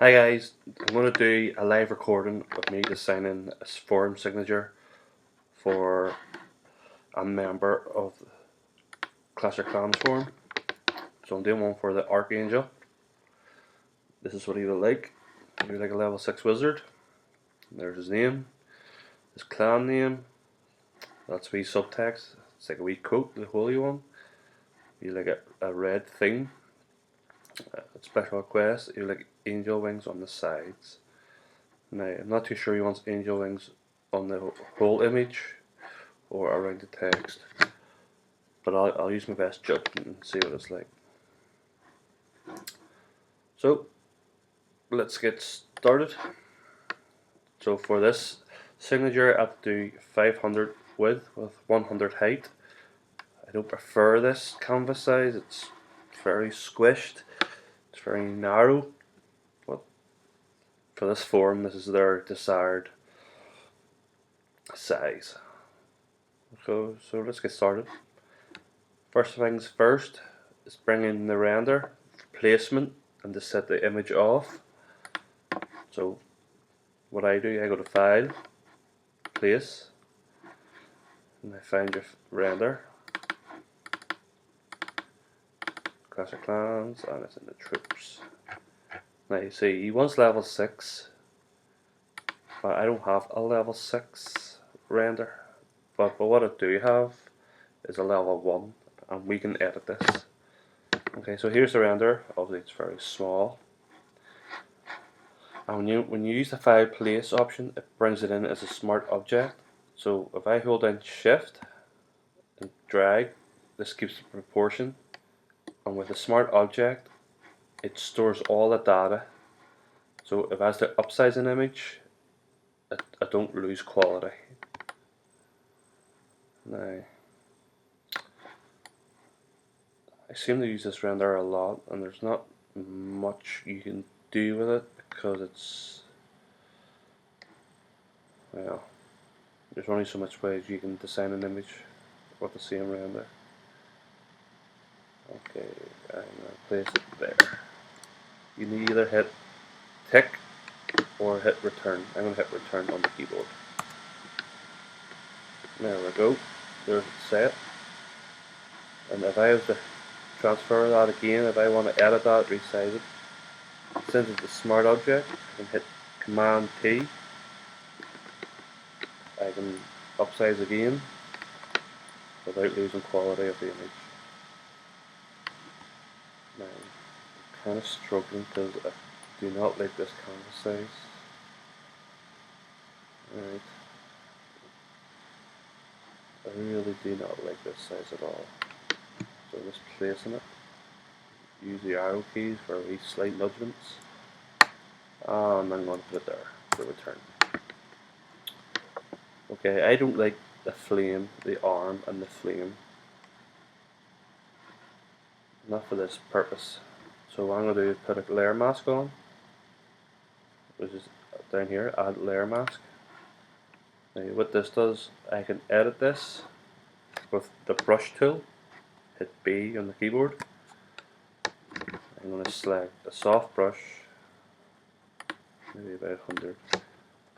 Hi guys, I'm going to do a live recording of me designing a forum signature for a member of Clash of Clans forum. So I'm doing one for the Archangel. This is what he would like. He would like a level 6 wizard. There's his name, his clan name. That's wee subtext. It's like a wee coat, the holy one. You like a red thing. Special request. You like angel wings on the sides. Now I'm not too sure he wants angel wings on the whole image or around the text, but I'll use my best judgment and see what it's like. So let's get started. So for this signature I have to do 500 width with 100 height. I don't prefer this canvas size, it's very squished, it's very narrow, but for this form this is their desired size. So let's get started. First things first is bring in the render, placement, and to set the image off. So what I do, I go to File, Place, and I find your render, Clash of Clans, and it's in the troops. Now you see, he wants level 6, but I don't have a level 6 render. But what I do have is a level 1, and we can edit this. Okay, so here's the render. Obviously it's very small. And when you use the File Place option, it brings it in as a smart object. So if I hold down Shift and drag, this keeps the proportion. And with a smart object, it stores all the data. So if I was to upsize an image, I don't lose quality. Now, I seem to use this render a lot, and there's not much you can do with it because it's, well, there's only so much ways you can design an image with the same render. Okay, I'm going to place it there. You can either hit tick or hit return. I'm going to hit return on the keyboard. There we go. There's it set. And if I have to transfer that again, if I want to edit that, resize it, since it's a smart object, I can hit Command T. I can upsize again without losing quality of the image. Now, I'm kind of struggling because I do not like this canvas size. Alright. I really do not like this size at all. So just placing it. Use the arrow keys for these slight nudgements. And I'm going to put it there for return. Okay, I don't like the flame, the arm and the flame. Not for this purpose. So what I'm going to do is put a layer mask on, which is down here, add layer mask. Now what this does, I can edit this with the brush tool, hit B on the keyboard. I'm going to select a soft brush, maybe about 100,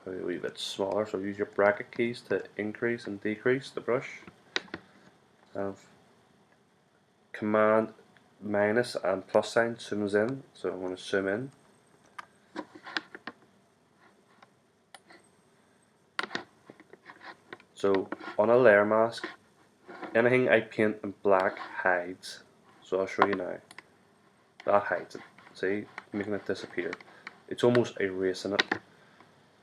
probably a wee bit smaller, so use your bracket keys to increase and decrease the brush. And Command minus and plus sign zooms in, so I'm going to zoom in. So on a layer mask, anything I paint in black hides. So I'll show you now. That hides it. See, making it disappear. It's almost erasing it.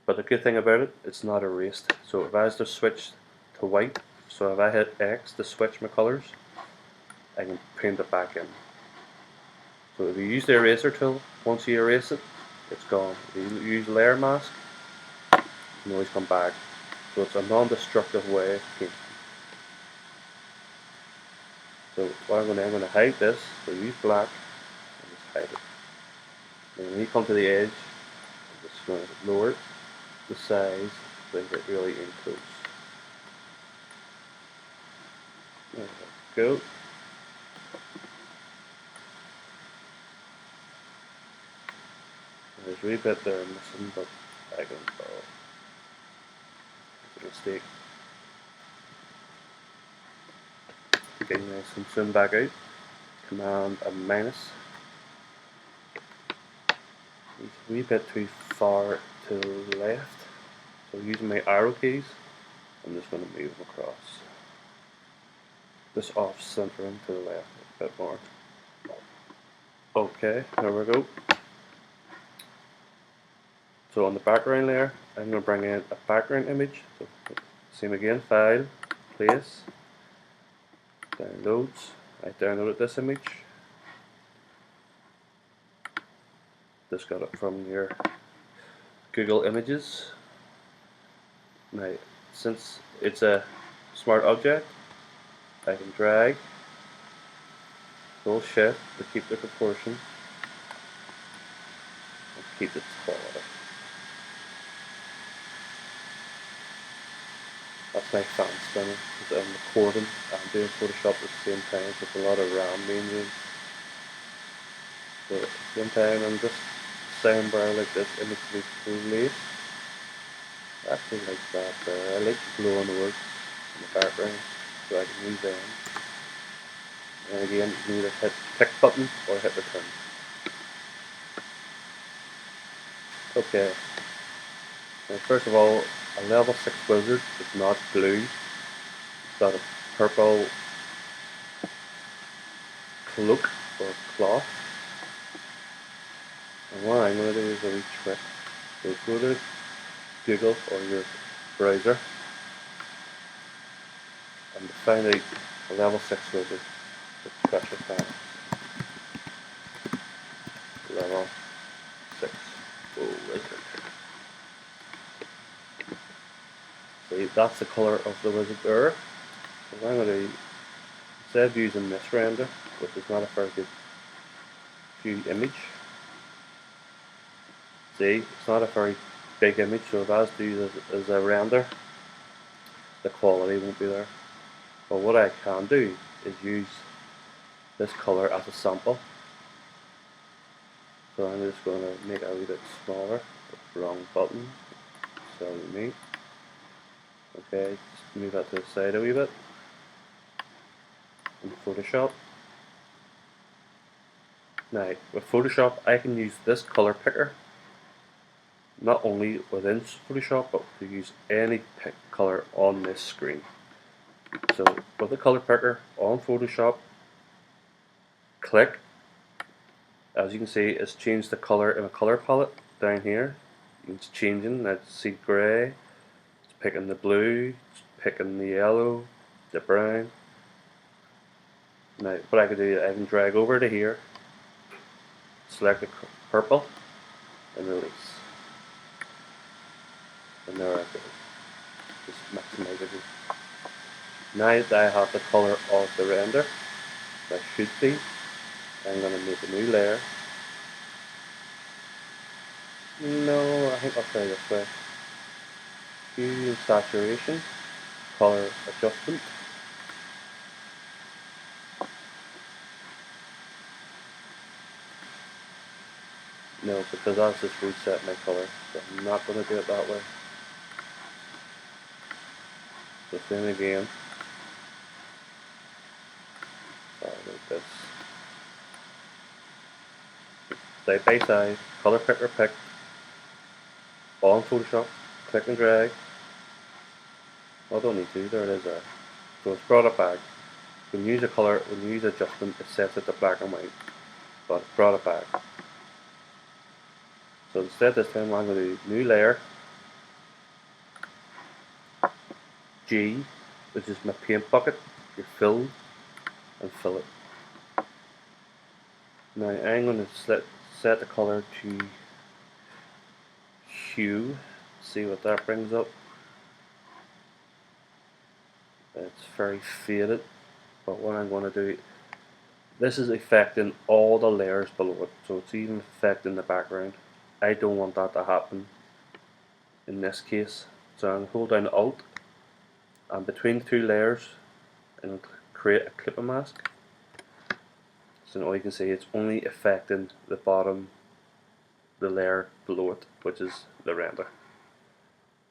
But the good thing about it, it's not erased. So if I was to switch to white, so if I hit X to switch my colours, I can paint it back in. So if you use the eraser tool, once you erase it, it's gone. If you use layer mask, you can always come back. So it's a non-destructive way of painting. So what I'm going to hide this, so use black and just hide it. And when you come to the edge, I'm just going to lower the size so I get really in close. There we go. There's a wee bit there missing, but I can tell it's a mistake. Getting nice and zoom back out. Command and minus. It's a wee bit too far to the left. So using my arrow keys, I'm just going to move them across. Just off centering to the left a bit more. Okay, there we go. So on the background layer, I'm going to bring in a background image. So same again, file, place, downloads. I downloaded this image. Just got it from your Google Images. Now, since it's a smart object, I can drag, hold shift to keep the proportion, and keep its quality. That's my fan spinner, because I'm recording and doing Photoshop at the same time, so it's a lot of RAM being used. So at the same time, I'm just soundbar like this image to be fully. I actually like that there. I like the glow on the words in the background, so I can use them. And again, you can either hit the tick button or hit return. Okay. Now first of all, a level 6 wizard is not blue. It's got a purple cloak or cloth. And what I'm going to do is a wee trick. So go to Google or your browser and find out a level 6 wizard. Just press it down. Level 6 wizard. See, that's the colour of the wizard there. So what I'm going to do, instead of using this render, which is not a very good view image, see, it's not a very big image, so if I was to use it as a render, the quality won't be there. But what I can do is use this colour as a sample. So I'm just going to make it a wee bit smaller. Wrong button. Sorry me. Okay, just move that to the side a wee bit. In Photoshop. Now, with Photoshop, I can use this colour picker not only within Photoshop, but to use any colour on this screen. So, with the colour picker on Photoshop, click. As you can see, it's changed the colour in a colour palette down here. It's changing. Let's see grey. It's picking the blue. It's picking the yellow, the brown. Now, what I can do, I can drag over to here, select the purple, and release. And there I go. Just maximize it. Now that I have the colour of the render, that should be, I'm going to make a new layer. No, I think I'll try this way. Hue and saturation, colour adjustment. No, because that's just reset my colour, so I'm not going to do it that way. So same again. Sorry about this. Side by side, colour picker pick, all in Photoshop, click and drag. Well, I don't need to, there it is there. So it's brought it back. When you use a colour, when you use adjustment, it sets it to black and white, but it's brought it back. So instead this time I'm going to do new layer, G, which is my paint bucket, your fill, and fill it. Now I'm going to set the colour to hue, see what that brings up. It's very faded, but what I'm going to do, this is affecting all the layers below it, so it's even affecting the background. I don't want that to happen in this case, so I'm going to hold down Alt, and between the two layers and create a clipping mask. So now you can see it's only affecting the bottom the layer below it, which is the render.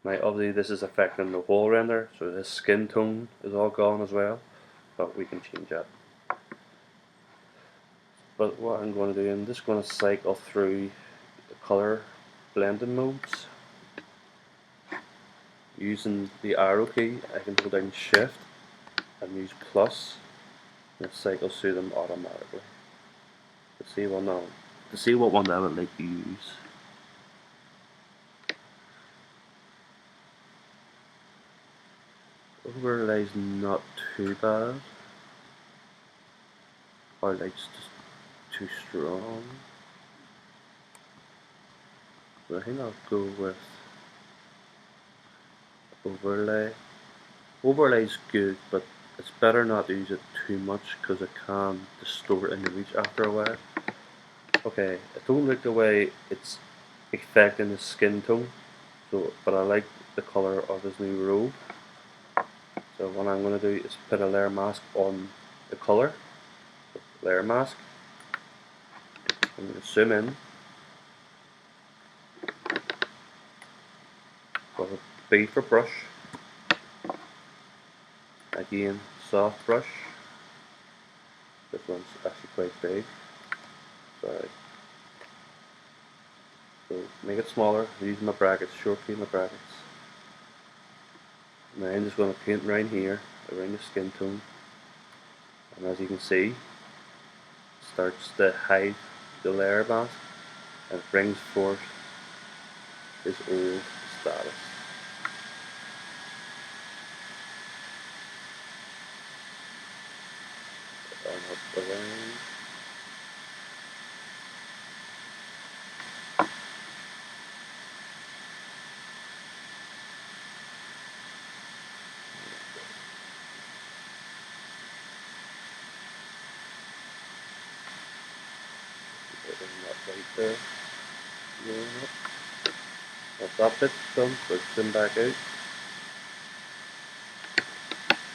Now obviously this is affecting the whole render, so this skin tone is all gone as well, but we can change that. But what I'm going to do, I'm just going to cycle through the color blending modes. Using the arrow key, I can hold down shift and use plus, and it cycles through them automatically. To see what one I would like to use. Overlay's not too bad. Highlight's just too strong. But I think I'll go with overlay. Overlay's good, but it's better not to use it too much because it can distort an image after a while. Okay, I don't like the way it's affecting the skin tone, but I like the color of his new robe. So what I'm going to do is put a layer mask on the color. Layer mask. I'm going to zoom in. Got a B for brush. Again, soft brush. This one's actually quite big. Sorry. So make it smaller using my brackets, short key my brackets. Now I'm just going to paint around here, around the skin tone. And as you can see, it starts to hide the layer mask and brings forth his old status. And up around. That right there. That's that bit done, so it's zoom back out.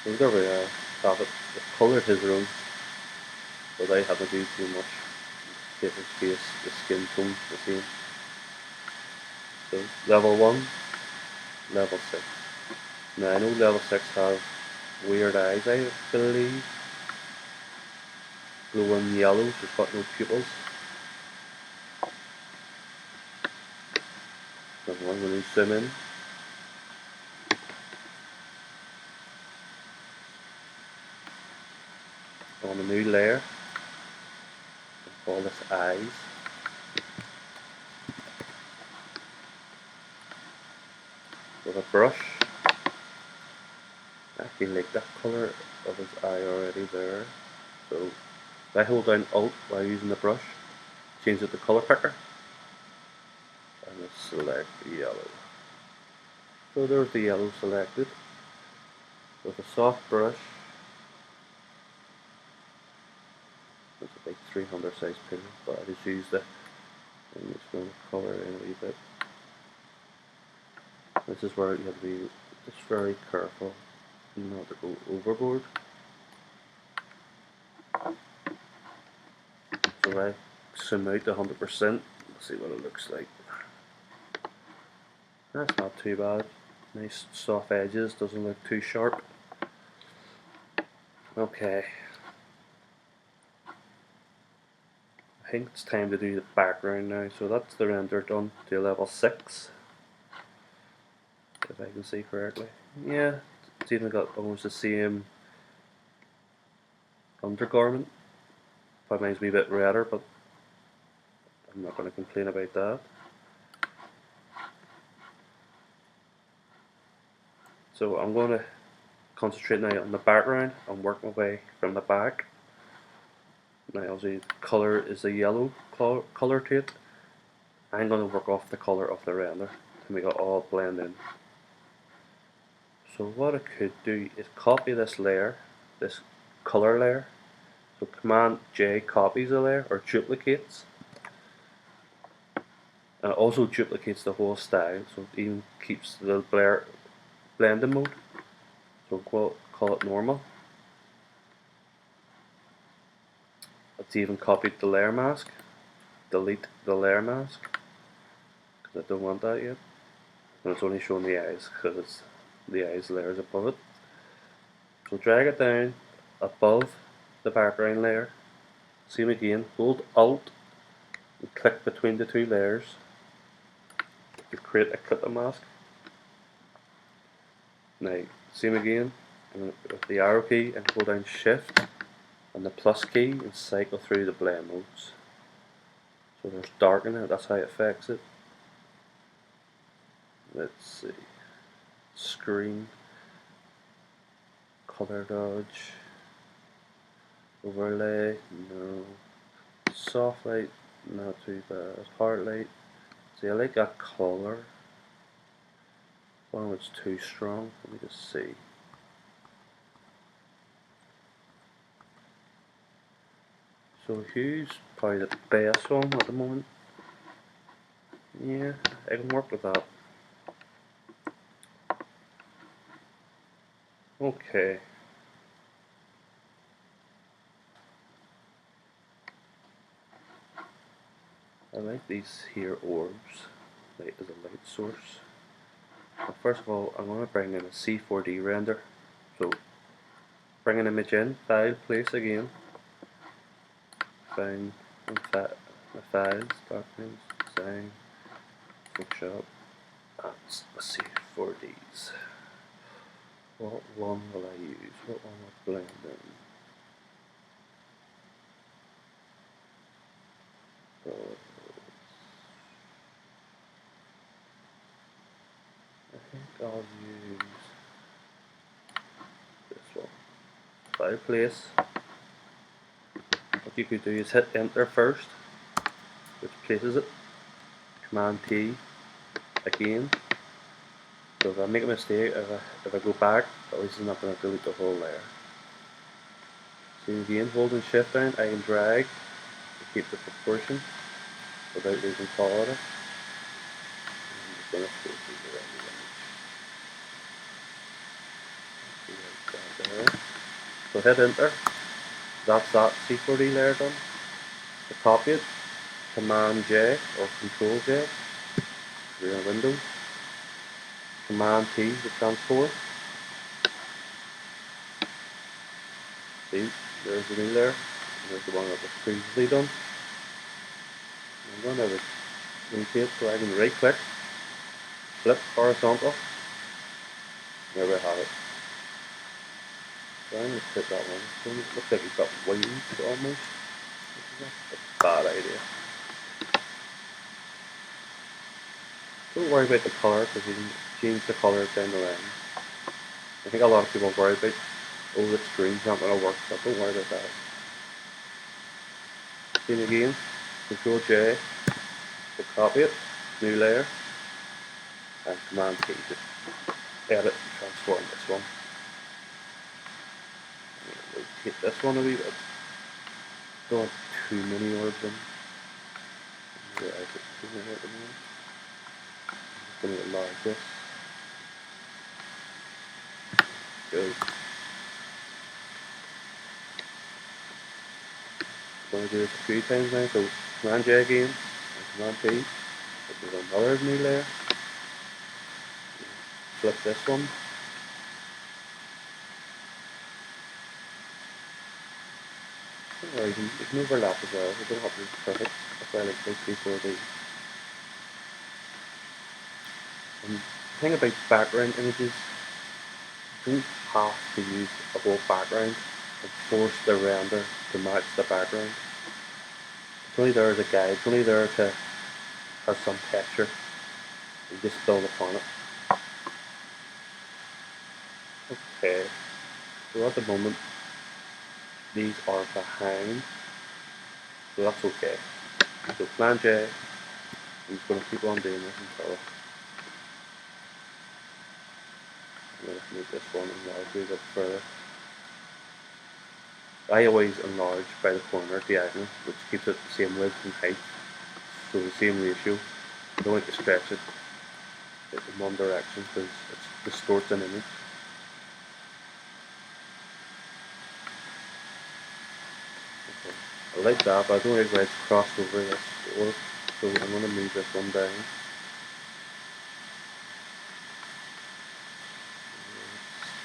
So there we are, have it. I've coloured his room without having to do too much. Keep his face, the skin tone the same. So level 1, level 6. Now I know level 6 have weird eyes, I believe. Glowing yellows, it's got no pupils. So I'm going to zoom in. On a new layer, call this eyes. With a brush, I actually like that colour of his eye already there. So if I hold down Alt while using the brush, change it to colour picker, and let's select the yellow. So there's the yellow selected. With a soft brush, it's a big 300 size pen, but I just used it. I'm just going to colour in a wee bit. This is where you have to be just very careful not to go overboard. So I zoom out to 100%, see what it looks like. That's not too bad. Nice soft edges, doesn't look too sharp. Okay. I think it's time to do the background now. So that's the render done to level 6. If I can see correctly. Yeah, it's even got almost the same undergarment. Probably mine's a wee bit redder, but I'm not going to complain about that. So I'm going to concentrate now on the background and work my way from the back. Now obviously the colour is a yellow colour to it. I'm going to work off the colour of the render to make it all blend in. So what I could do is copy this layer, this colour layer. So Command J copies a layer or duplicates. And it also duplicates the whole style, so it even keeps the blending mode. So we'll call it normal. It's even copied the layer mask. Delete the layer mask. I don't want that yet. And it's only showing the eyes because the eyes layer is above it. So drag it down above the background layer. Same again, hold Alt and click between the two layers to create a clip mask. Now, same again, and with the arrow key and hold down Shift and the plus key and cycle through the blend modes. So there's dark in it, that's how it affects it. Let's see. Screen, color dodge, overlay, no. Soft light, not too bad. Hard light, see I like that color. One was too strong, let me just see. So hue's probably the best one at the moment. Yeah, I can work with that. Okay. I like these here orbs. Light is a light source. Now first of all, I'm going to bring in a C4D render. So bring an image in, file, place again. Find my files, documents, design, Photoshop, and let's see, 4Ds. What one will I use? What one will blend in? So, I think I'll use this one. File, place. What you could do is hit enter first, which places it. Command T again. So if I make a mistake, if I go back, at least it's not going to delete the whole layer. So again, holding shift down, I can drag to keep the proportion without losing quality. I'm just going to go through the render image. So hit enter. That's that C4D layer done. To copy it, Command J or Control J. If you're in Windows. Command T to transform. See, there's the new layer. And there's the one that was previously done. I'm going to rotate so I can right click, flip horizontal. There we have it. So I'm going to click that one. So it looks like it's got wings almost. That's a bad idea. Don't worry about the colour because you can change the colour down the line. I think a lot of people worry about, oh, the screen's not going to work, but don't worry about that. Same again, Control J to copy it, new layer, and Command T to edit and transform this one. Rotate this one a wee bit. Don't want too many orbs in. Yeah, I get too many at the moment. I'm just going to enlarge this. Good. I'm going to do this a few times now, so Command J again, and Command T, which is another new layer. Flip this one. Don't worry, you can overlap as well, you don't have to be perfect. That's why I like those people do. And the thing about background images, you don't have to use a whole background and force the render to match the background. It's only there as a guide, it's only there to have some texture. You just build upon it. Okay, so at the moment, these are behind, so that's okay. So Command J, I'm just going to keep on doing this until I'm going to make this one enlarge a bit further. I always enlarge by the corner diagonal, which keeps it the same width and height, so the same ratio. I don't like to stretch it in one direction because it distorts an image. Okay. I like that, but I don't like where it's crossed over this orb, so I'm going to move this one down.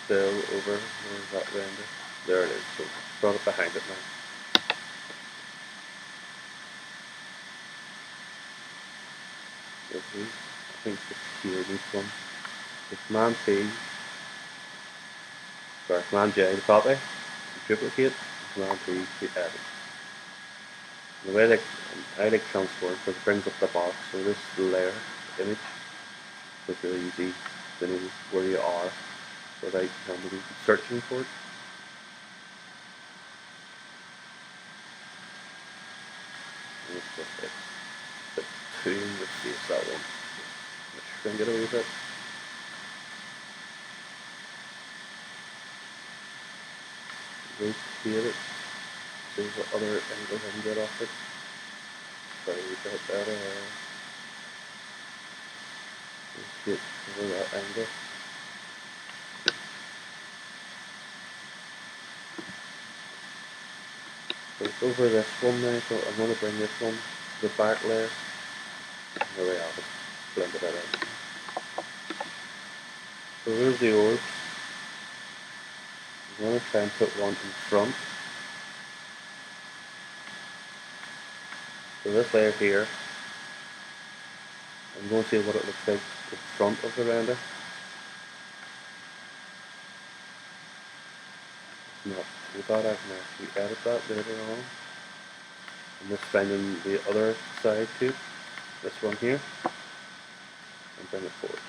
fill over. Where's that render? There it is. So brought it behind it now. I think it's here, this one. The Command P, sorry, Command J to copy, to duplicate, Command P to edit. The way I like transform because it brings up the box, so this layer image is really easy to know where you are without having to be searching for it. And it's just it's too, let's see, it's that one. Let's try and get away with it. Rotate it, see what other angles I can get off it. Sorry, we got that, let's get over that angle. So it's over this one now, so I'm going to bring this one to the back layer. There we have it, blended it in. So there's the orbs. I'm going to try and put one in front. So this layer here, I'm going to see what it looks like in front of the render. It's not too bad, I can actually edit that later on. I'm just finding the other side too, this one here, and bring it forward.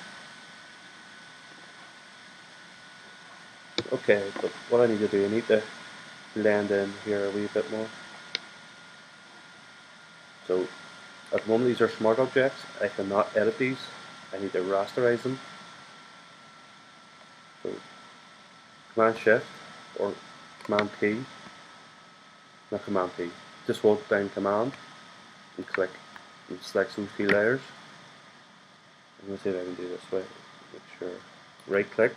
Okay, but what I need to do, I need to blend in here a wee bit more. So at the moment these are smart objects, I cannot edit these, I need to rasterize them. So Command Shift or Command P, not Command P, just hold down Command and click and select those two layers. I'm going to see if I can do this way, make sure. Right click,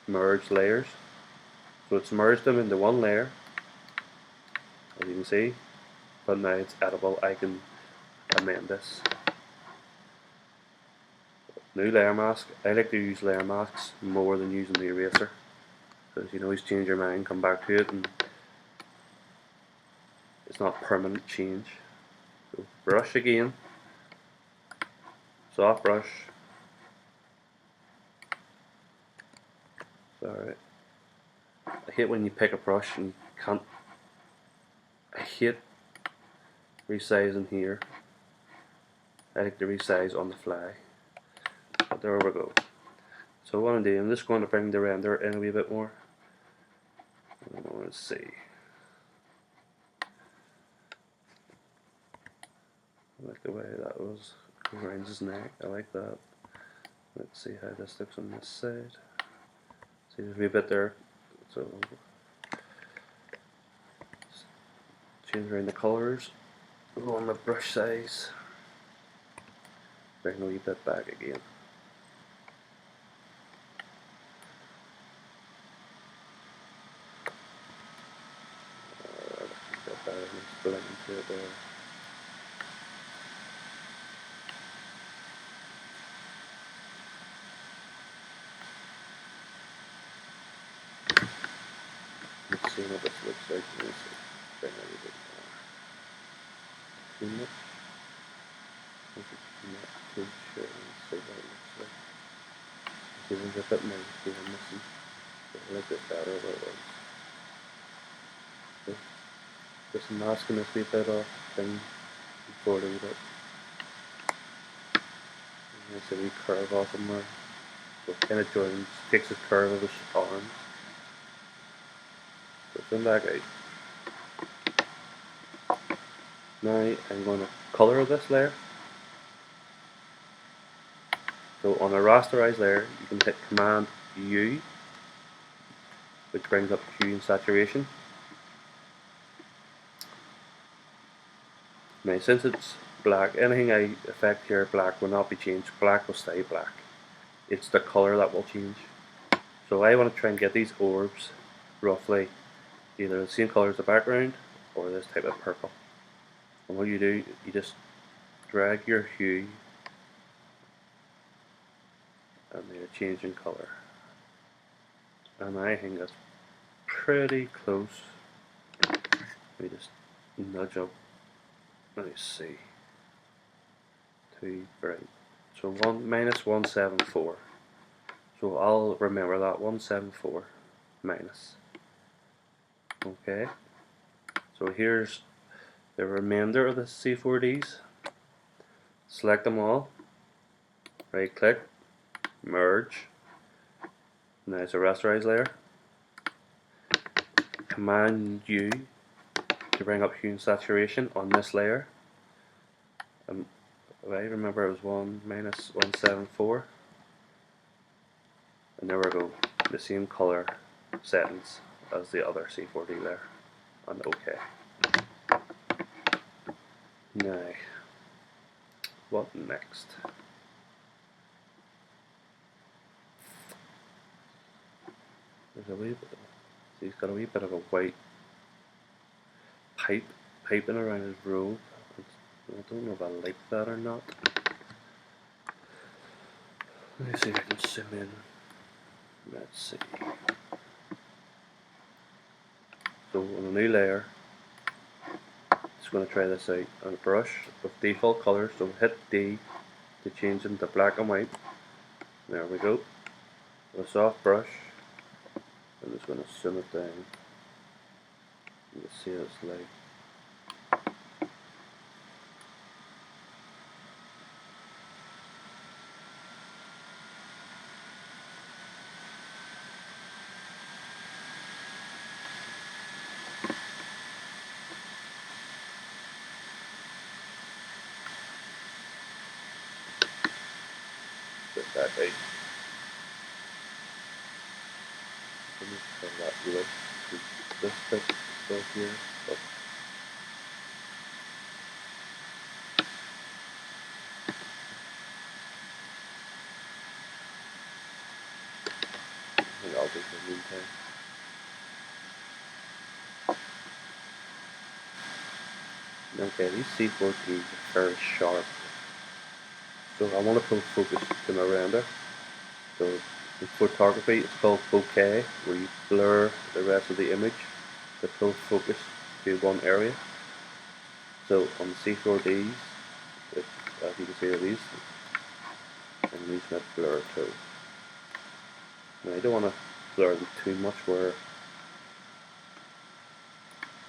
merge layers. So it's merged them into one layer, as you can see, but now it's editable. I can amend this. New layer mask. I like to use layer masks more than using the eraser, because you can always change your mind, come back to it, and it's not permanent change. So brush again, soft brush. Sorry, I hate when you pick a brush and you can't. I hate resizing here. I like to resize on the fly. But there we go. So what I'm doing, I'm just going to bring the render in a wee bit more. Let's see. I like the way that was around his neck. I like that. Let's see how this looks on this side. See, there's a wee bit there. So change around the colours. Go on the brush size. Bring a wee bit back again. Get that and blend into it there. Let's see what this looks like. Let's bring a wee bit more. Too much. Not too sure. Let's see what it looks like. See, there's a bit more here missing. But I like it better what it was. So, just masking this wee bit off thing before a wee bit. And there's a wee curve off him there. So it kind of joins, takes the curve of his arms. So turn back out. Now I'm going to colour this layer. So on a rasterized layer, you can hit Command U, which brings up hue and saturation. Now since it's black, anything I affect here black will not be changed. Black will stay black. It's the colour that will change. So I want to try and get these orbs roughly either the same colour as the background or this type of purple. And what you do, you just drag your hue and they're changing colour. and I think that's pretty close. Let me just nudge up. Let me see. 2, right. So 1 minus 174. So I'll remember that 174 minus. Okay. So here's the remainder of the C4Ds. Select them all. Right click. Merge. Now it's a rasterized layer. Command U to bring up hue and saturation on this layer. Right, remember it was 1 minus 174. And there we go. The same color settings as the other C4D layer. And OK. Now, what next? There's a wee bit. He's got a wee bit of a white piping around his robe. I don't know if I like that or not. Let me see if I can zoom in. Let's see. So on a new layer, just going to try this out on a brush with default colors. So hit D to change them to black and white. There we go. With a soft brush, I'm just going to zoom it down. You can see what it's like. Get that out. Let me turn that look to this bit still here. But I think I'll do for the meantime. Okay, these C4Ds are very sharp. So I want to pull focus to my render. So in photography it's called bokeh, where you blur the rest of the image to pull focus to one area. So on the C4Ds, as you can see are these, and these might blur too. Now I don't want to blur them too much where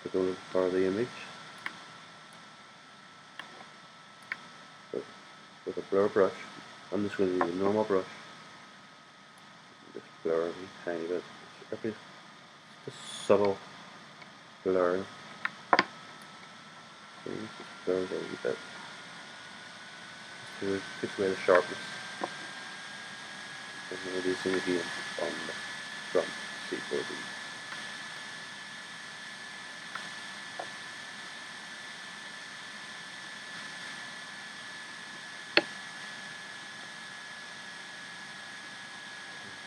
they're going to blur the image. So with a blur brush, I'm just going to use a normal brush. Just blur a tiny bit. Just subtle blur. So just blur it a wee bit. Just takes away the sharpness. And then reducing again on the front C4D.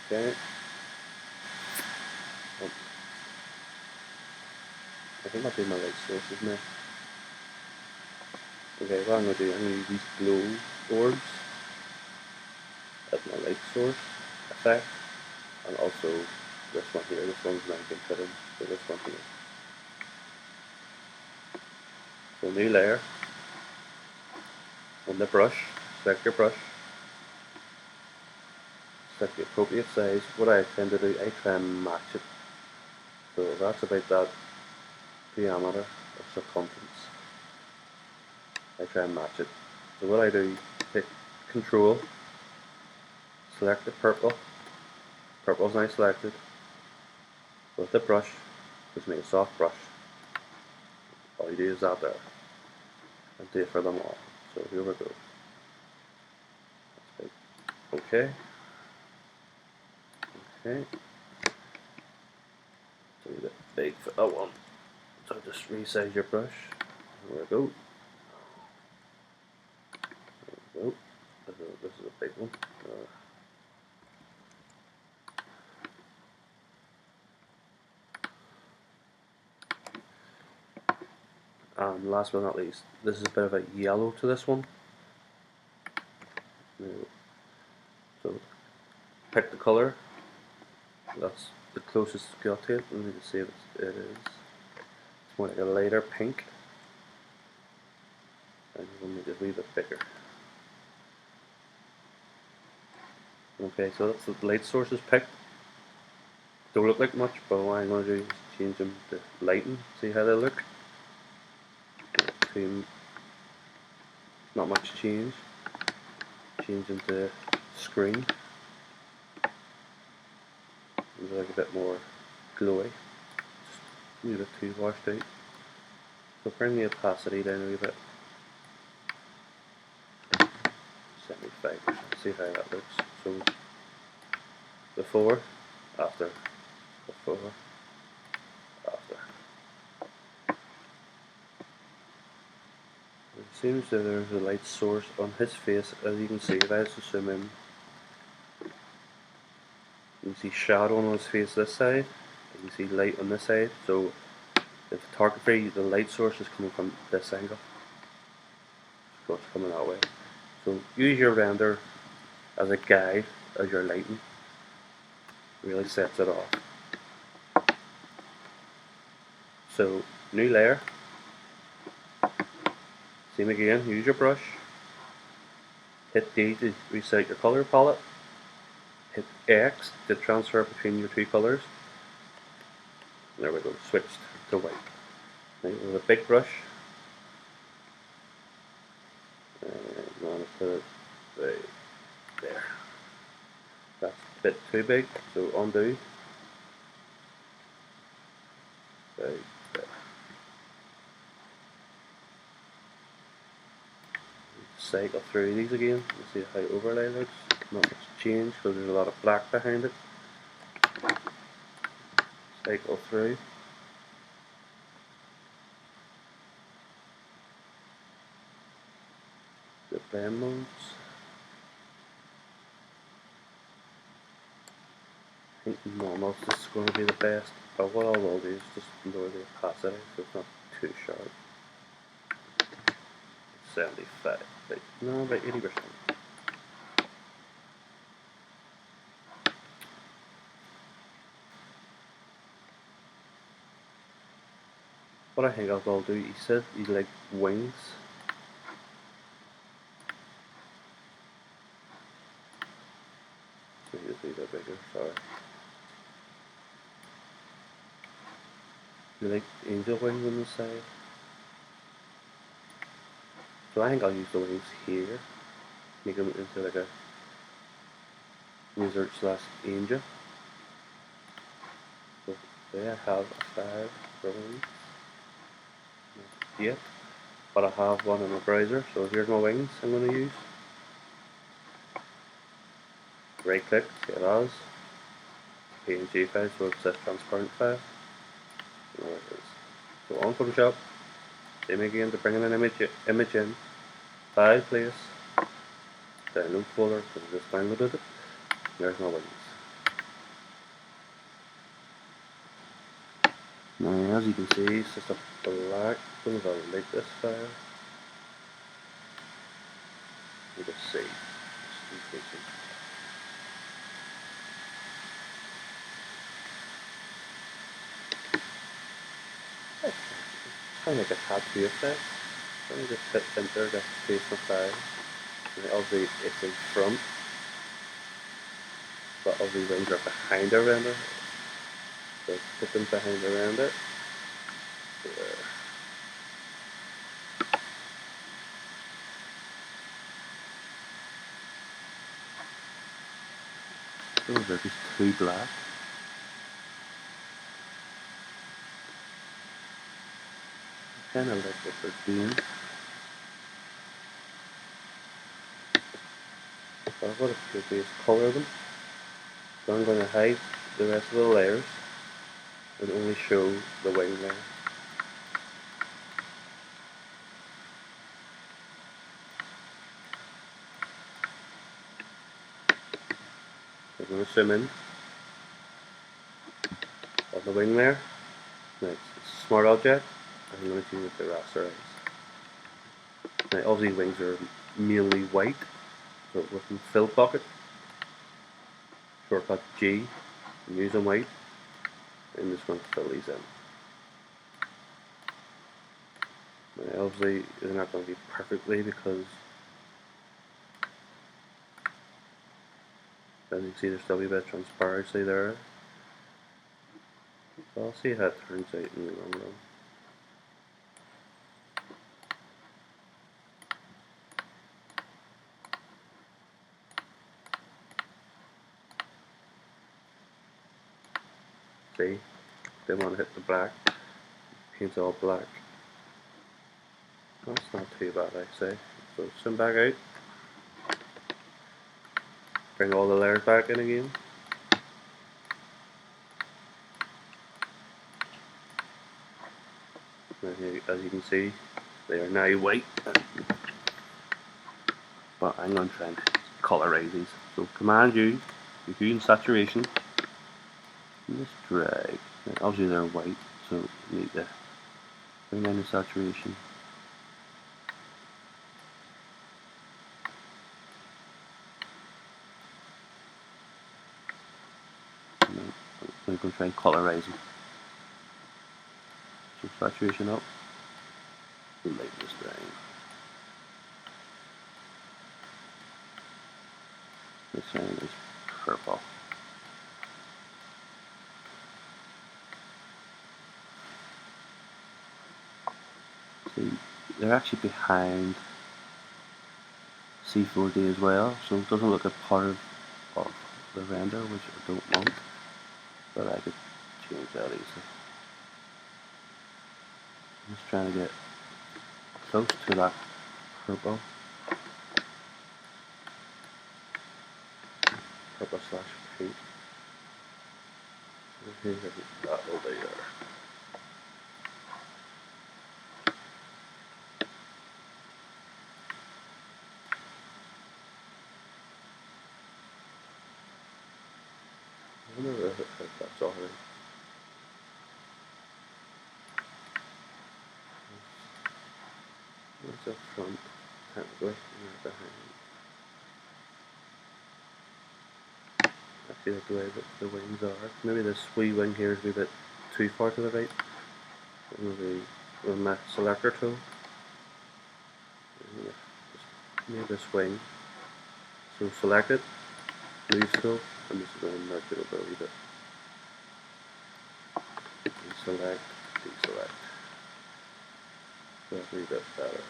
Okay. I think I'll do my light sources now. Okay, what I'm going to do, I'm going to use these glow orbs as my light source effect, and also this one here. This one's now been put in, so this one here. So new layer, on the brush, select your brush, select the appropriate size. What I tend to do, I try and match it. So that's about that diameter of circumference. I try and match it. So what I do, hit Control, select the purple. Purple's now selected. With the brush, just make a soft brush. All you do is that there, and do it for them all. So here we go. Okay. Okay. So you get big for that one. So just resize your brush. There we go. There we go. This is a big one. And last but not least, this is a bit of a yellow to this one. So pick the color. That's the closest got to it. Let me just see if it is. It's more like a lighter pink. And we'll make it a wee bit bigger. Okay, so that's the light sources picked. Don't look like much, but what I'm going to do is change them to lighten. See how they look? Not much change. Change them to screen. They're like a bit more glowy. Just a wee bit too washed out. So bring the opacity down a wee bit. 75%. See how that looks. So before, after, before, after. It seems that there's a light source on his face, as you can see. If I was to zoom in, you can see shadow on his face this side, you can see light on this side. So the photography, the light source is coming from this angle, so it's coming that way. So use your render as a guide as your lighting. Really sets it off. So new layer. Same again, use your brush. Hit D to reset your color palette. Hit X to transfer between your two colors. There we go, switched to white. Now with a big brush, and I'm going to put it right there. That's a bit too big, so undo. Right there. Cycle through these again and see how overlay looks. Not much change because there's a lot of black behind it. Cycle through. The blend modes. I think normal is going to be the best, but what I will do is just lower the opacity so it's not too sharp. 75, no, about 80%. What I think I'll do, he said he liked wings. So you just need a bigger, sorry. You like angel wings on the side? So I think I'll use the wings here. Make them into like a wizard slash angel. So there I have a 5 for wings. Not yet, but I have one in my browser, so here's my wings I'm going to use. Right click, save as. PNG file, so it's a transparent file. There it is. So on Photoshop, same again to bring in an image in, file place, download folder, because I just downloaded it. There's my wings. Now as you can see, it's just a black, don't know if I like this file. You can see. It's kind of like a tattoo effect. Let me just hit enter to paste my file. And obviously it's in front, but obviously wings are behind our render. So put them behind the render. There. Those are just too black. I kind of like what they're doing. But what I'm going to do is color them. So I'm going to hide the rest of the layers and only show the wing layer. I'm going to zoom in on the wing layer. Now it's a smart object. I'm going to change it to rasterize. Now obviously wings are mainly white, so with the fill pocket, shortcut G, and use them white. I'm just going to fill these in. Now, obviously, they're not going to be perfectly because, as you can see, there's still a bit of transparency there. So I'll see how it turns out in the long run. See, they want to hit the black, paint's all black. That's not too bad, I say. So zoom back out, bring all the layers back in again. And here, as you can see, they are now white. But I'm going to try and colorize these. So Command U, if you're in saturation, just drag. Now, obviously they're white, so you need to bring down the saturation. I'm going to try and colorize them. So saturation up, lighten this down. This one is purple. See, they're actually behind C4D as well, so it doesn't look a part of the render, which I don't want, but I could change that easily. I'm just trying to get close to that purple slash pink. Here's that over there. I wonder if that's already. That's up front, technically, and behind. I feel like the way that the wings are. Maybe this wee wing here is a bit too far to the right. Maybe with my selector tool. Just move this wing. So select it, move tool, and just go and merge it over a wee bit. Select, deselect. So that's a wee bit better.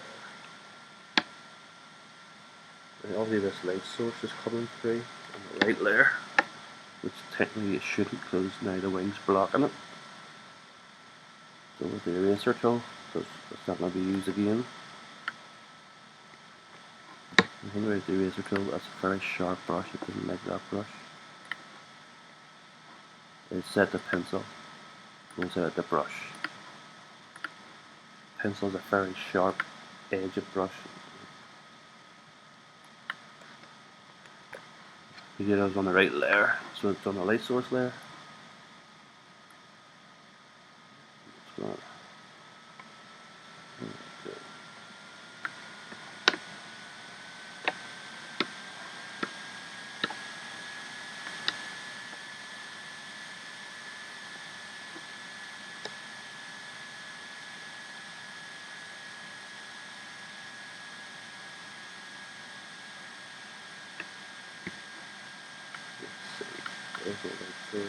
And obviously this light source is coming through on the right layer, which technically it shouldn't because now the wing's blocking it. So with the eraser tool, because it's not going to be used again. The thing about the eraser tool, that's a very sharp brush, it doesn't like that brush. It's set to pencil, and set it to brush. Pencil is a very sharp edge of brush. You get it on the right layer, so it's on the light source layer. So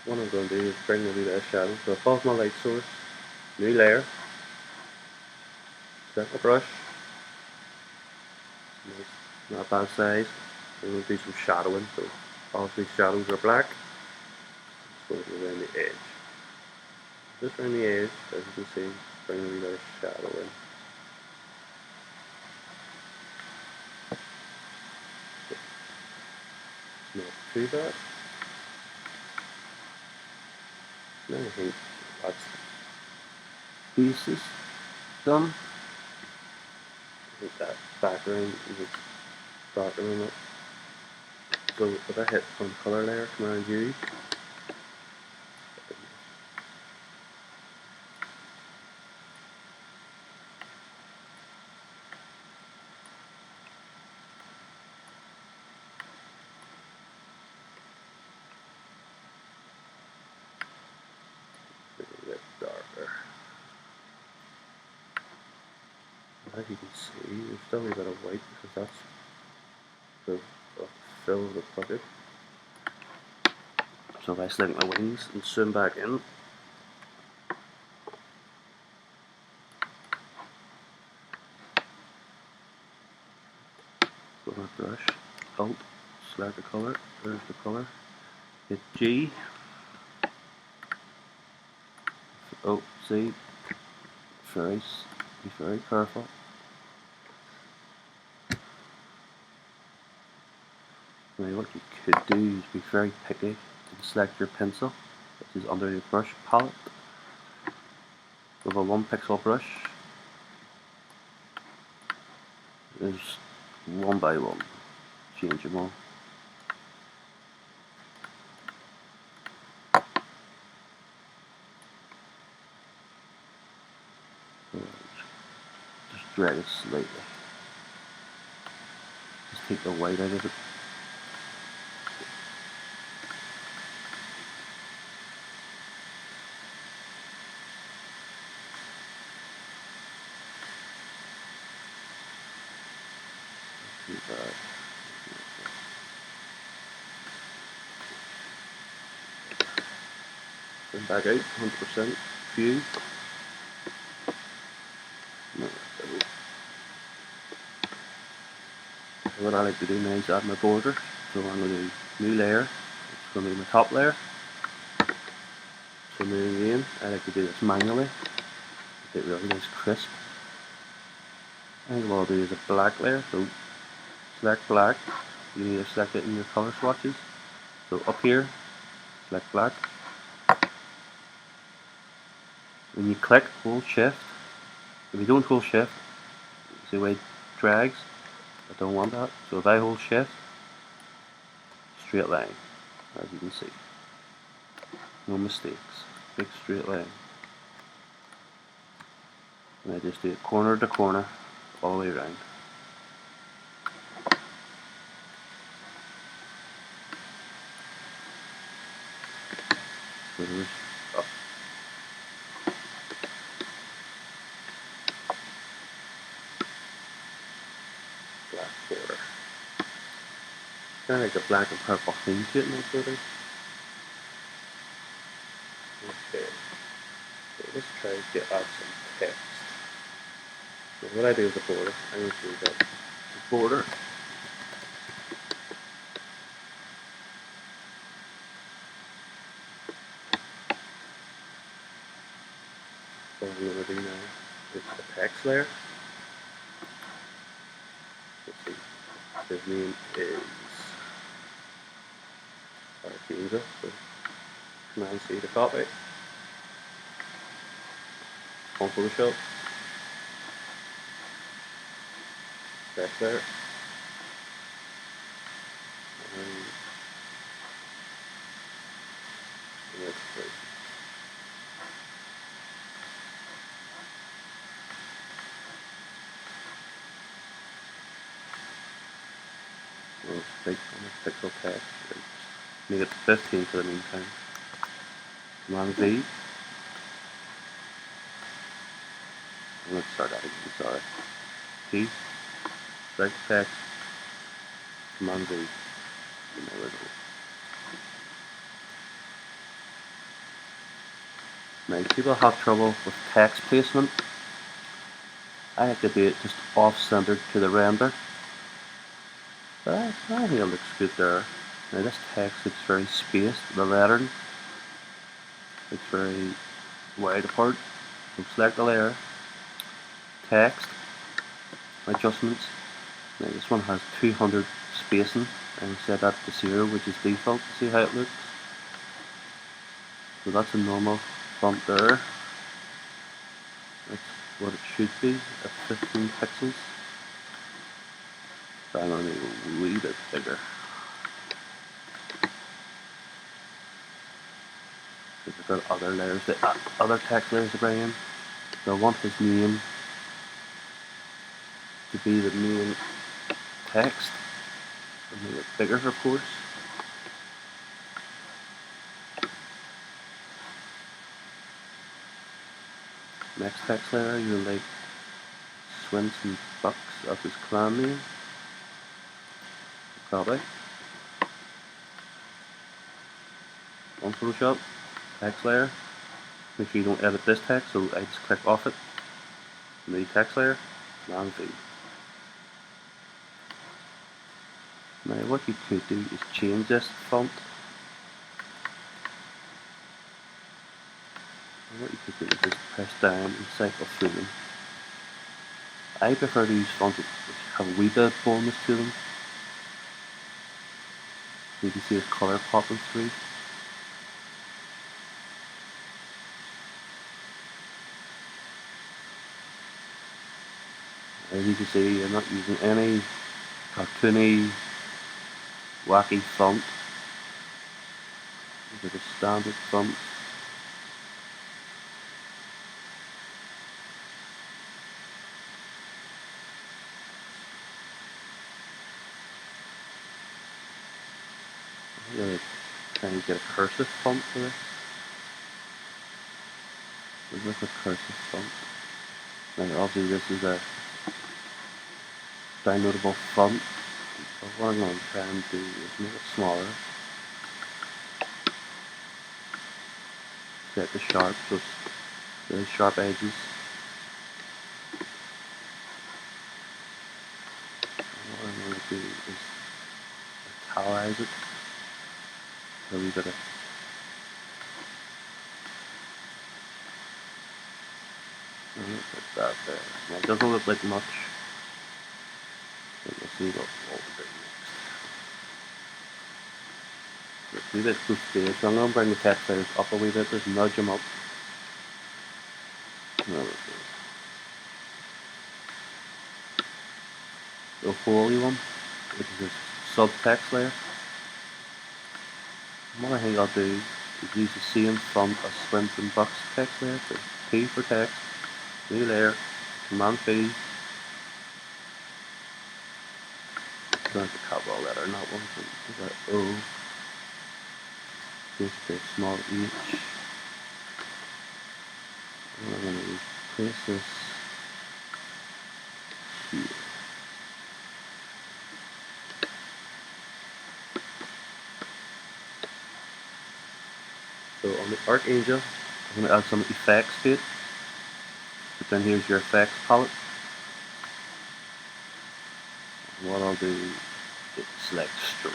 what I'm going to do is bring a wee bit of shadow. So above my light source, new layer, set the brush, nice, not bad size. I'm going to do some shadowing. So obviously shadows are black. Just going to go around the edge. Just around the edge, as you can see, bring a wee bit of shadow in. Not too bad. Now I think that's pieces done. I think that background is darker on it. So if I hit on color layer, Command U, As you can see, there's still a wee bit of white because that's the fill of the bucket. So if I slink my wings and zoom back in, go to my brush, Alt, select the colour, there's the colour, hit G, oh, see, be very careful. Now what you could do is be very picky and select your pencil, which is under your brush palette, with a 1 pixel brush. There's 1 by 1, change them all. Just drag it slightly. Just take the white out of it. Then back out, 100% view. What I like to do now is add my border. So I'm going to do new layer. It's going to be my top layer. So moving again, I like to do this manually. Get really nice crisp. And what I'll do is a black layer. So select black. You need to select it in your color swatches. So up here, select black. When you click, hold shift. If you don't hold shift, see the way it drags? I don't want that. So if I hold shift, straight line, as you can see. No mistakes. Big straight line. And I just do it corner to corner, all the way around. So there's up. Black border. Kind of like a black and purple theme to it, most of it. Okay. So let's try to add some text. So what I do with the border, I need to do the border. What I'm going to do now is the text layer. Let's see. His name is Archangel. So Command C to copy. On Photoshop. Text layer. And let's see. We'll take pixel text. Make it 15 for the meantime. Command V. Let's start out again, sorry. T. Select text. Command V. And there we go. Now, people have trouble with text placement. I have to do it just off-centered to the render. But I think it looks good there. Now this text looks very spaced, the lettering looks very wide apart. So select the layer, text, adjustments. Now this one has 200 spacing, and set that to 0, which is default. See how it looks? So that's a normal font there. That's what it should be at 15 pixels. So I'm going to make it a wee bit bigger. We've got other layers, other text layers to bring in. So I want his name to be the main text. And make it bigger, of course. Next text layer, you like Swins and Bucks, that's his clan name. Copy. On Photoshop, text layer. Make sure you don't edit this text, so I just click off it. New text layer, Command V. Now what you could do is change this font. And what you could do is just press down and cycle through them. I prefer to use fonts which have a wee bit of boldness to them. You can see the colour popping through. As you can see, I'm not using any cartoony, wacky font. These are the standard fonts. I'm really trying to get a cursive font for this. This is a cursive font. Now obviously this is a downloadable font. But what I'm going to try and do is make it smaller. Set the sharp, so it's really sharp edges. And what I'm going to do is italicize it. A wee bit of like that there. Now it doesn't look like much. But we'll see what we'll do next. So it's a wee bit close to it. So I'm going to bring the text layers up a wee bit, just nudge them up. There we go. The holy one, which is a subtext layer. And what I think I'll do is use the same font as Swins and Bucks text layer. So P for text, new layer, Command V. Going to capital letter, not one. So that O. Just a small H. And I'm going to replace this here. So on the Archangel, I'm going to add some effects to it. But then here's your effects palette. And what I'll do is select stroke.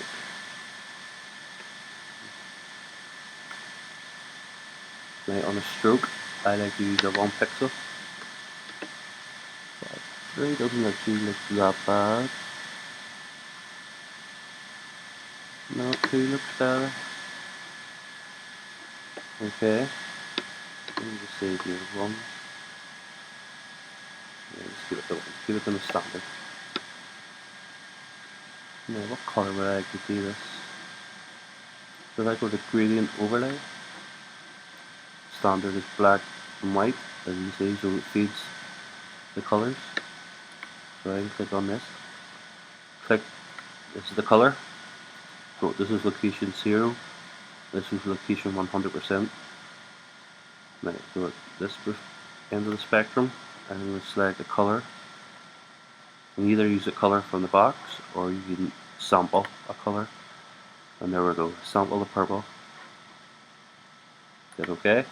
Now on a stroke, I like to use a 1 pixel. But it really doesn't actually look that bad. No, 2 looks better. Okay. Let me just save you 1. Yeah, just keep it the 1. Keep it in the standard. Now what colour would I like to see this? So if I go to gradient overlay, standard is black and white, as you see, so it feeds the colours. So I can click on this. Click, this is the colour. So this is location 0. This is location 100%. Now go at this end of the spectrum, and I'm going to select a colour. You can either use a colour from the box, or you can sample a colour. And there we go, sample the purple. Hit OK.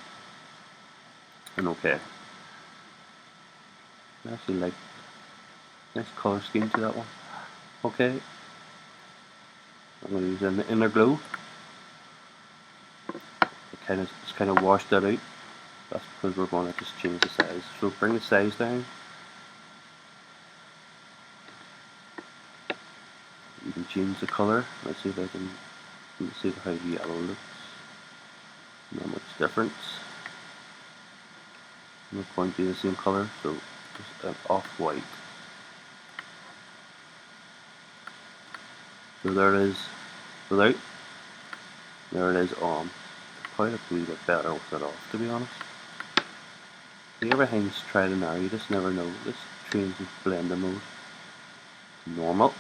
And OK. I actually like nice colour scheme to that one. OK. I'm going to use an inner glow. It's kind of washed that out. That's because we're going to just change the size. So bring the size down. You can change the colour. Let's see if I can see how yellow looks. Not much difference. No point being the same colour, so just an off-white. So there it is without. There it is on. Probably look a wee bit better with it off, to be honest. Everything's trial and error, you just never know. This changes blender mode. Normal.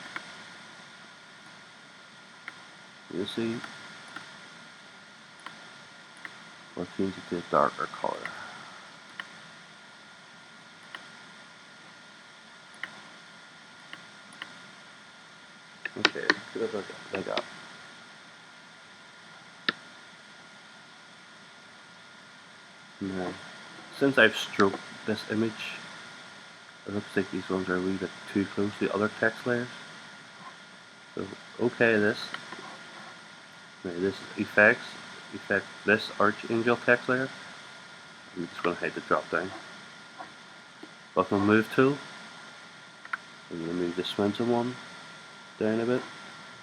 You see, we'll change it to a darker colour. Okay, good about that. Like that. Now, since I've stroked this image, it looks like these ones are a wee bit too close to the other text layers. So, okay, this. Now, this is effects. Effect this Archangel text layer. I'm just going to hide the drop down. With my move tool, I'm going to move the Swinton one down a bit.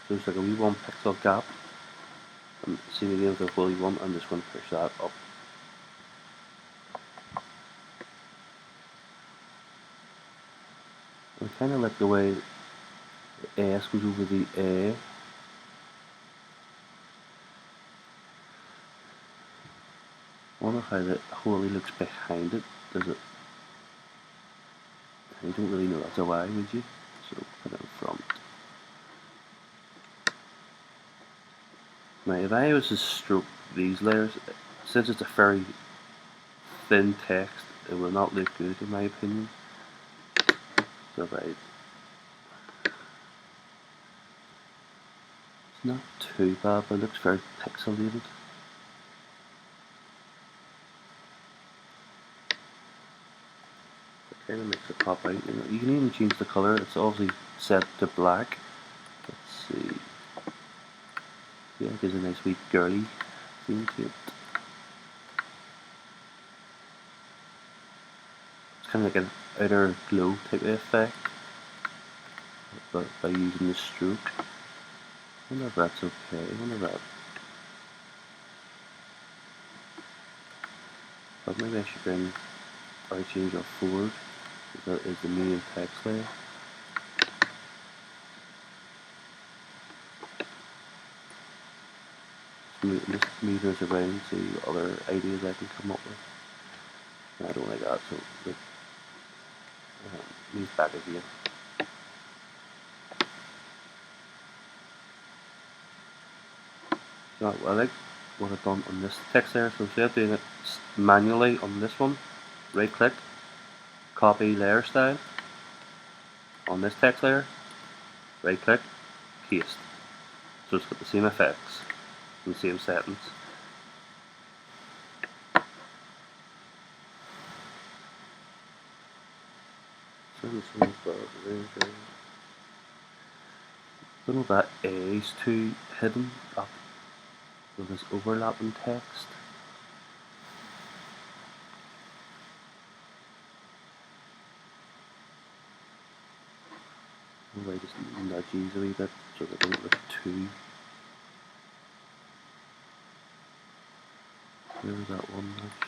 So it's like a wee 1 pixel gap. And see the other fully one, I'm just going to push that up. I kind of like the way the S goes over the A. I wonder how the Holy looks behind it. Does it? I don't really know that's a Y, would you? So put it in front. Now if I was to stroke these layers, since it's a very thin text, it will not look good in my opinion. So if it's not too bad, but it looks very pixelated. Kind of makes it pop out. You can even change the color. It's obviously set to black. Let's see. Yeah, it gives a nice wee girly theme to it. It's kind of like an outer glow type of effect, but by using the stroke. I wonder if that's okay. I wonder if that. But maybe I should bring Archangel forward. That is the main text layer. Just move those around, see what other ideas I can come up with. I don't like that, so move back again. So I like what I've done on this text layer. So instead of doing it manually on this one, right click, copy layer style. On this text layer, right click, paste. So it's got the same effects and the same settings. Don't know if that A is too hidden up with this overlapping text. Maybe I just nudge these a wee bit so they don't look too. Where was that one nudged?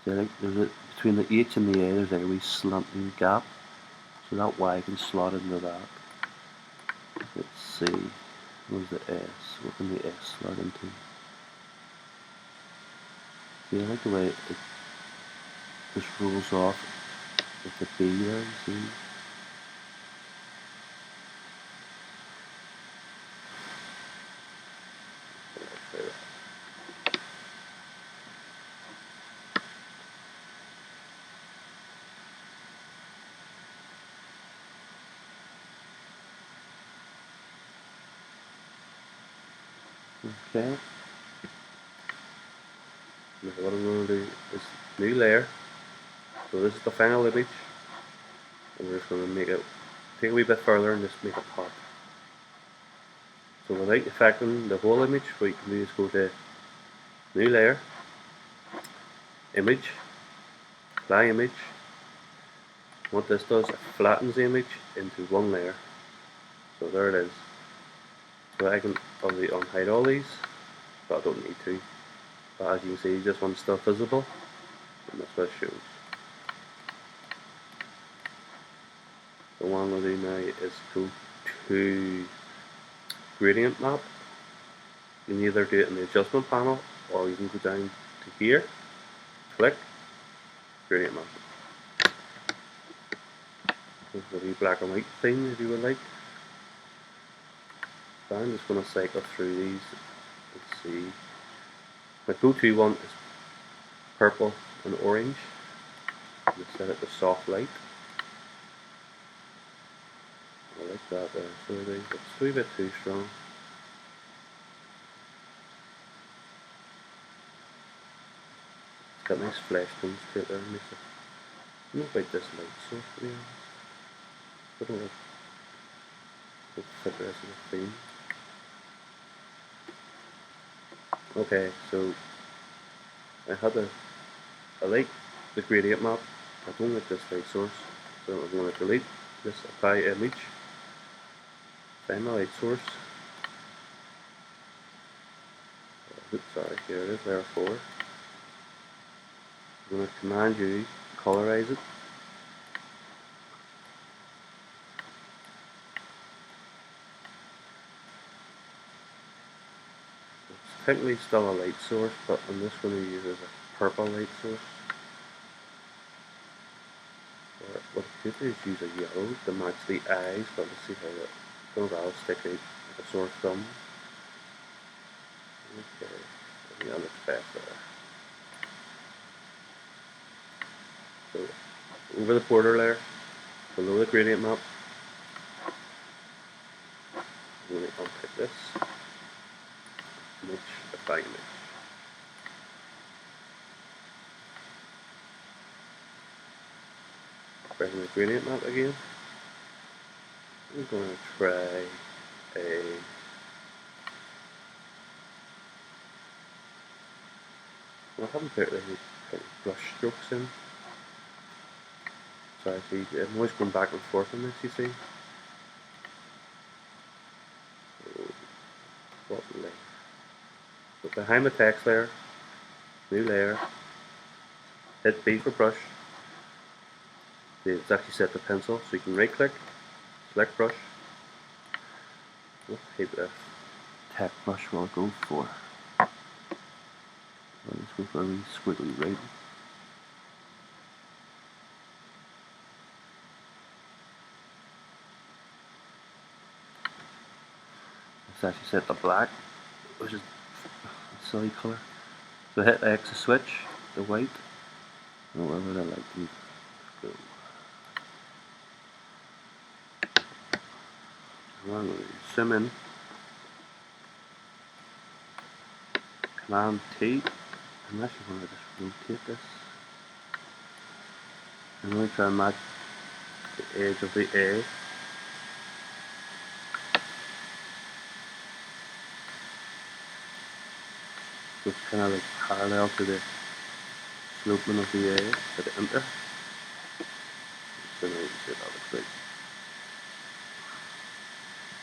So like there's a, between the H and the A there's like a wee slanting gap. So that Y can slot into that. Let's see. Where's the S? What can the S slot into? Yeah, I like the way it just rolls off with the B there, you see? Okay. Now what I'm going to do is new layer. So this is the final image. And we're just going to make it, take a wee bit further and just make it pop. So without affecting the whole image, what you can do is go to new layer, image, apply image. What this does, it flattens the image into one layer. So there it is. So I can obviously unhide all these, but I don't need to. But as you can see, this one's still visible, and that's what it shows. So what I'm going to do now is go to gradient map. You can either do it in the adjustment panel, or you can go down to here, click, gradient map. There's a wee black and white thing if you would like. So I'm just going to cycle through these. Let's see. My go-to one is purple and orange. and set it to soft light. I like that there, so it is. It's a wee bit too strong. It's got nice flesh tones to it there. I don't know about this light source, to be honest. I don't know if it's fit the rest of the theme. Okay, so I like the gradient map. I don't like this light source, so I'm going to delete this apply image, find my light source. Oops, sorry, here it is, layer 4. I'm going to command U, colorize it. It's technically still a light source, but I'm just going to use it as a purple light source. Or what I could do is use a yellow to match the eyes, but let's see how that'll stick out like a sore thumb. Okay, I think that looks better. So over the border layer, below the gradient map, I'm going to unpick this image, apply image. Pressing the gradient map again. I'm going to try a I haven't put any brush strokes in. So I see I'm always going back and forth on this, you see. So, what layer? So behind the text layer, new layer, hit B for brush. It's actually set to pencil, so you can right click, select brush. What type of tech brush will I go for? Let's go for a wee squiggly right. It's actually set to black, which is a silly colour. So hit X to switch to white. And where would I like to go? Well, I'm going to zoom in. Command T. I'm actually going to just rotate this. I'm going to try and match the edge of the A. So it's kind of like parallel to the sloping of the A at the enter. So now you can see that looks like.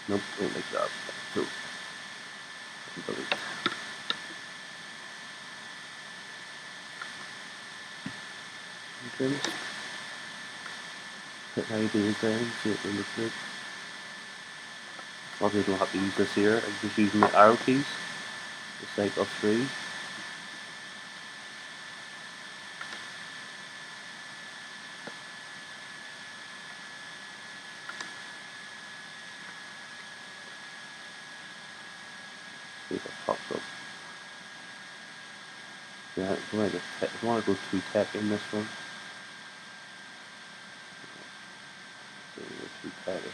Nope, don't like that. So delete. Okay. Hit IDs there and see what they look like. Obviously don't have to use this here, I'm just using the arrow keys, the cycle 3. See if it pops up. Yeah, I don't want to go too tech in this one. Don't go too techy.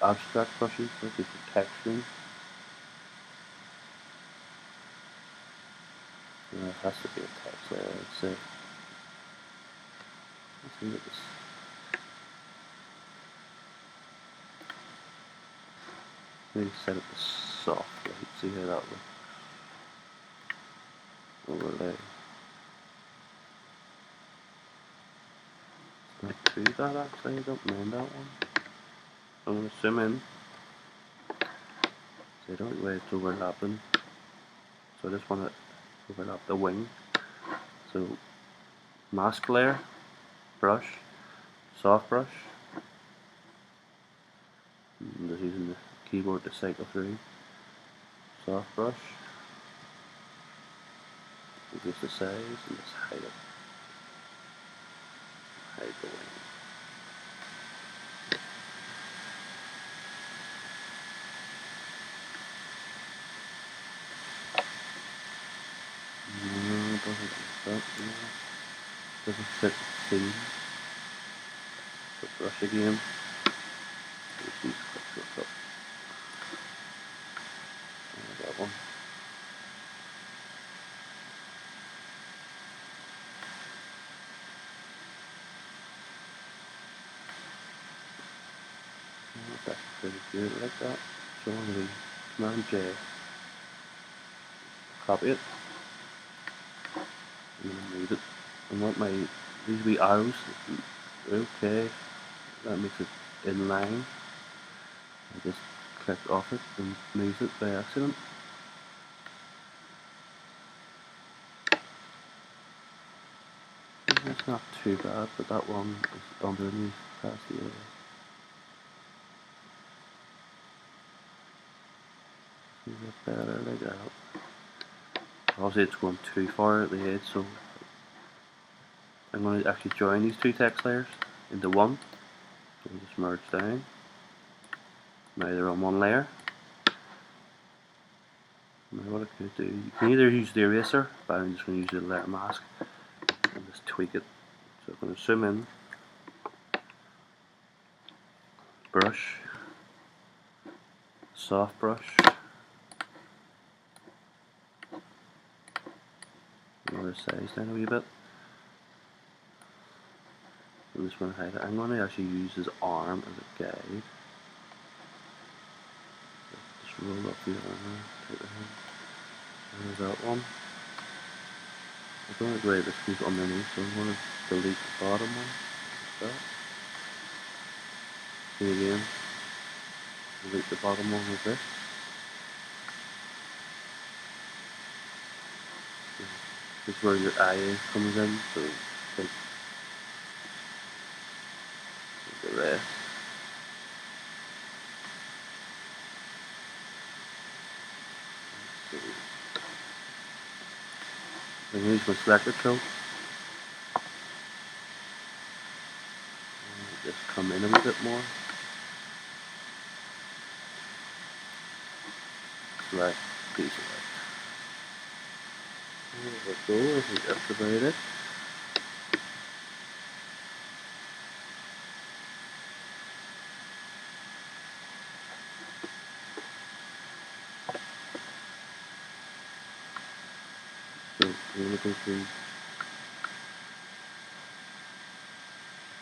Abstract brushes, like for texturing. Yeah, it has to be a text layer, I'd say. Let's see what this. Maybe set it to soft light, see how that looks. Overlay. It's not too bad actually, I don't mind that one. I'm going to zoom in. So I don't like the way it's overlapping. So I just want to overlap the wing. So mask layer, brush, soft brush. I'm just using the keyboard to cycle through. Soft brush. Reduce the size and just hide it. Hide the wing. Double set the scene. Put brush again. Use quick shortcut. And that one. That's pretty good like that. So I'm going to Command J, copy it, and then move it. I want my these wee arrows. Okay, that makes it in line. I just clicked off it and moved it by accident. It's not too bad, but that one is underneath past the area. Is it better like that? Obviously it's going too far at the edge, so I'm going to actually join these two text layers into one. So just merge down. Now they're on one layer. Now what I could do, you can either use the eraser, but I'm just going to use the layer mask and just tweak it. So I'm going to zoom in, brush, soft brush, lower size down a wee bit. I'm just going to hide it. I'm going to actually use his arm as a guide. Just roll up the arm, take the hand. There's that one. I don't like the way this goes underneath, so I'm going to delete the bottom one. Like that. See again. Delete the bottom one with this. This is where your eye comes in, so take the rest. I can use my selector tool. Just come in a wee bit more. Select, deselect. There we go, I think that's about it. So we're going to go through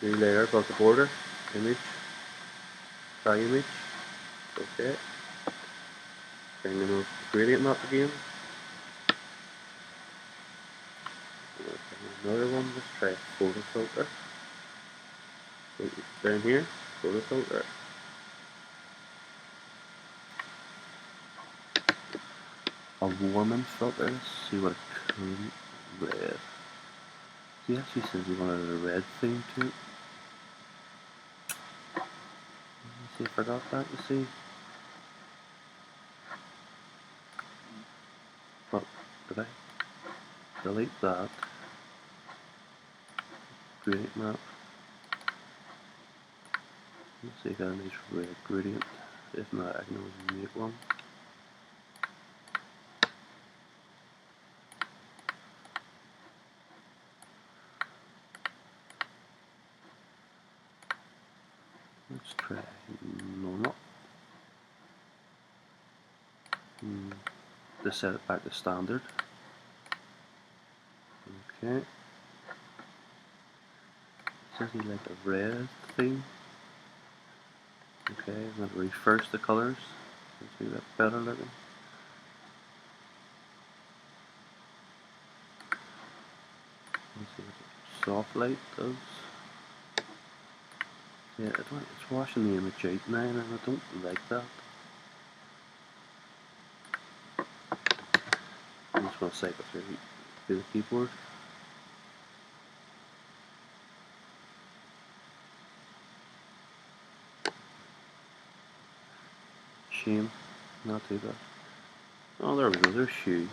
3 layers above the border, image, try image, okay. Bring them up the gradient map again. Another one, let's try photo filter. So down here, photo filter. A warming filter, let's see what it could red. He actually says he wanted a red theme to it. Let's see, I forgot that, you see. But did I delete that? Gradient map. Let's see if I got a nice red gradient. If not, I can always make one. Let's try normal. Just set it back to standard. Okay. It says you like a red theme. Okay, I'm going to reverse the colours. Let's see that better looking. Let's see what soft light does. Yeah, it's washing the image out now and I don't like that. I'm just going to cycle through the keyboard. Shame, not too bad. Oh, there we go, there's shoe.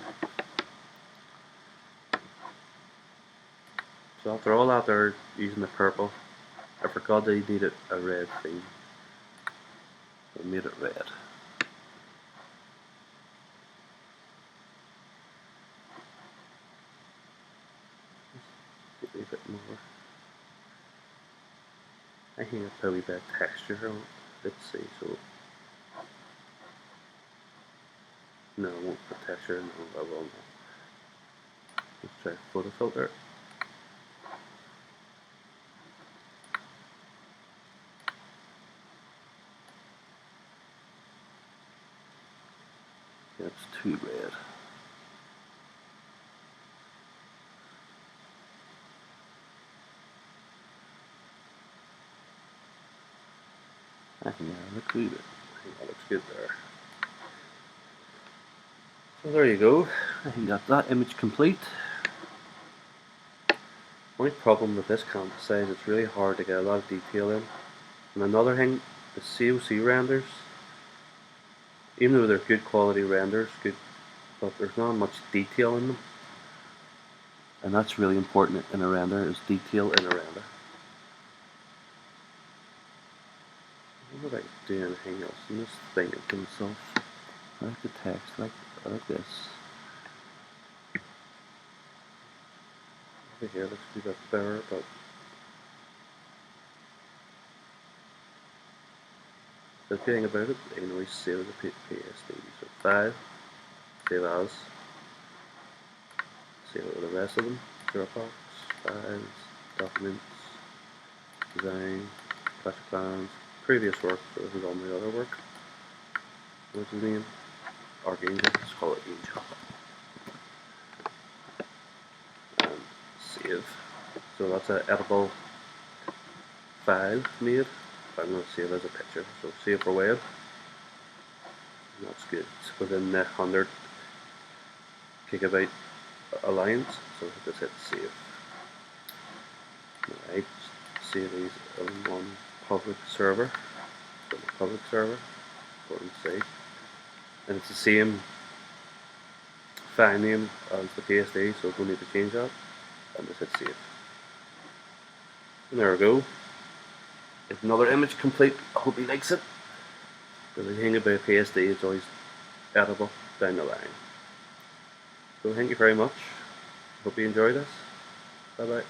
So after all that there, using the purple, I forgot that you needed a red theme. I made it red. Get these bit more. I think I'll put a wee bit of texture on it. Let's see, so no, I won't put texture, no, I will not. Let's try photo filter. That's too red. I think that looks good. I think that looks good there. So there you go. I think that image complete. Only problem with this canvas size, it's really hard to get a lot of detail in. And another thing, the COC renders, even though they're good quality renders, but there's not much detail in them. And that's really important in a render, is detail in a render. I wonder if I could do anything else. I'm just thinking to myself. I like the text, I like this. Over here looks a bit better, but the thing about it, you can always save the PSD. So file, save as, save it with the rest of them. Dropbox, files, documents, design, classic plans, previous work. So this is all my other work. What's his name? Archangel. Let's call it Angel. And save. So that's an editable file made. I'm going to save as a picture. So save for web. And that's good. It's within the 100 gigabyte allowance. So just hit save. Alright, save these on one public server. So the public server. Go and see. And it's the same file name as the PSD, so don't need to change that. And just hit save. And there we go. It's another image complete. I hope he likes it. Because the thing about PSD, it's always editable down the line. So thank you very much. Hope you enjoy this. Bye bye.